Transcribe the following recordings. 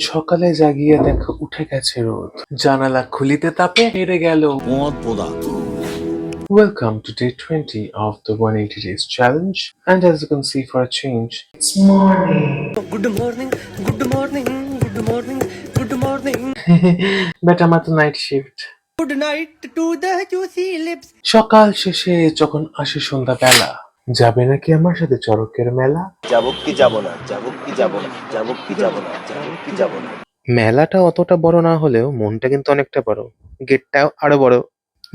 সকালে জাগিয়ে দেখো উঠে গেছে রোদ, জানালা খুলিতে তাপে হেরে গেল। Welcome to day 20 of the 180 days challenge, and as you can see, for a change, it's morning. Good morning, good morning, good morning, good morning. But আমার তো night shift. Good night to the juicy lips. সকাল শেষে যখন আসে সন্ধ্যাবেলা, যাবে নাকি আমার সাথে চড়কের মেলা? যাবো কি যাবো না, যাবো কি যাবো না, যাবো কি যাবো না, যাবো কি যাবো না। মেলাটা অতটা বড় না হলেও মনটা কিন্তু অনেকটা বড়, গেটটাও আরো বড়।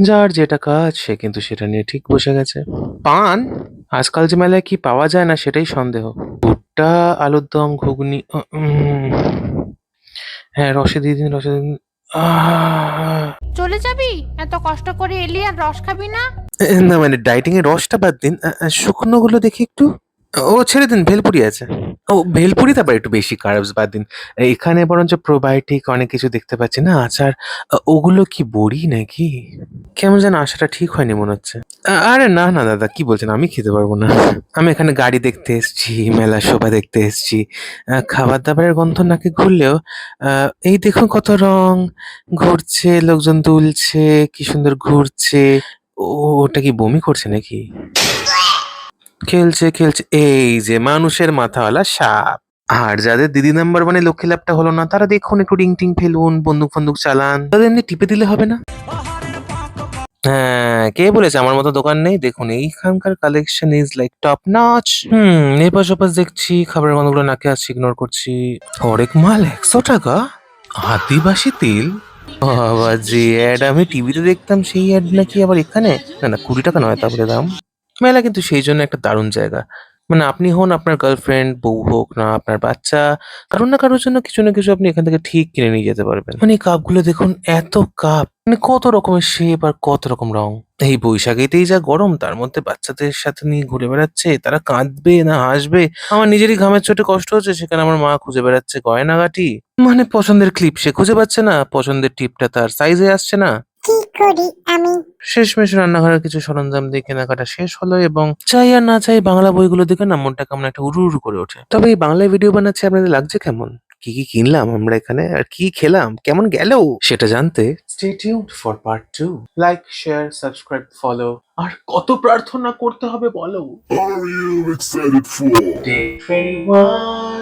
যার যেটা কাজ সে কিন্তু সেটা নিয়ে ঠিক বসে গেছে। পান আজকাল যে মেলায় কি পাওয়া যায় না সেটাই সন্দেহ। ভুট্টা, আলুর দম, ঘুগনি, হ্যাঁ রসে দিয়ে দিন, রসে দিয়ে দিন। চলে যাবি? এত কষ্ট করে এলি আর রস খাবি না? না মানে ডাইটিং এর রসটা বাদ দিন, শুকনো গুলো দেখি একটু। ও ছেড়ে দিন, ভেলপুরি আছে। ও ভেলপুরি তারপর একটু বেশি কার্বস বাদ দিন। এখানে বরঞ্চ প্রোবায়োটিক অনেক কিছু দেখতে পাচ্ছি না। আচার, ওগুলো কি বড়ি নাকি? কেমন যেন আশাটা ঠিক হয়নি মনে হচ্ছে। আরে না না দাদা, কি বলছেন, আমি খেতে পারবো না। আমি এখানে গাড়ি দেখতে এসেছি, মেলা শোভা দেখতে এসেছি। খাবার দাবারের গন্ধ নাকে ঘুরলেও এই দেখুন কত রং ঘুরছে, লোকজন দুলছে, কি সুন্দর ঘুরছে। ওটা কি বমি করছে নাকি? খেলছে খেলছে, এই যে মানুষের মাথাওয়ালা সাপ। আর যাদের দিদি নাম্বার মানে লক্ষ্মী লাভটা হলো না, তারা দেখুন একটু রিং টিং ফেলুন, বন্দুক ফন্দুক চালান, তাদের এমনি টিপে দিলে হবে না? হ্যাঁ, কে বলেছে আমার মতো দোকান নেই? দেখুন এইখানকার collection is like top notch. এপাশ ওপাশ দেখছি, খাবারের গন্ধগুলো নাকে আসছে, ইগনোর করছি। হরেক মাল 100 টাকা, আদিবাসী তেল। বাবাজি, অ্যাড আমি টিভিতে দেখতাম, সেই অ্যাড নাকি আবার এখানে? না না, 20 টাকা নয় তারপরে দাম। মেলা কিন্তু সেই জন্য একটা দারুণ জায়গা। মানে আপনি হন, আপনার গার্লফ্রেন্ড, বউ হোক না আপনার বাচ্চা, কারোর না কারোর জন্য কিছু না কিছু আপনি এখান থেকে ঠিক কিনে নিয়ে যেতে পারবেন। মানে এই কাপগুলো দেখুন, এত কাপ, মানে কত রকমের শেপ আর কত রকম রং। এই বৈশাখীতেই যা গরম, তার মধ্যে বাচ্চাদের সাথে নিয়ে ঘুরে বেড়াচ্ছে, তারা কাঁদবে না হাসবে? আমার নিজেরই ঘামের চোটে কষ্ট হচ্ছে, সেখানে আমার মা খুঁজে বেড়াচ্ছে গয়নাগাটি। মানে পছন্দের ক্লিপ সে খুঁজে পাচ্ছে না, পছন্দের টিপটা তার সাইজে আসছে না। কি করি আমি? শেষমেশ রান্নাঘরের কিছু সরঞ্জাম দিয়ে কেনাকাটা শেষ হলো, এবং চাই আর না চাই বাংলা বইগুলো দেখে না মনটা কেমন একটা উড়ু উড়ু করে ওঠে। তবে এই বাংলায় ভিডিও বানাচ্ছে, আপনাদের লাগছে কেমন? কি কি কিনলাম আমরা এখানে, আর কি খেলাম, কেমন গেল সেটা জানতে stay tuned for part 2। Like, share, subscribe, follow. আর কত প্রার্থনা করতে হবে বলো? Are you excited for Day 21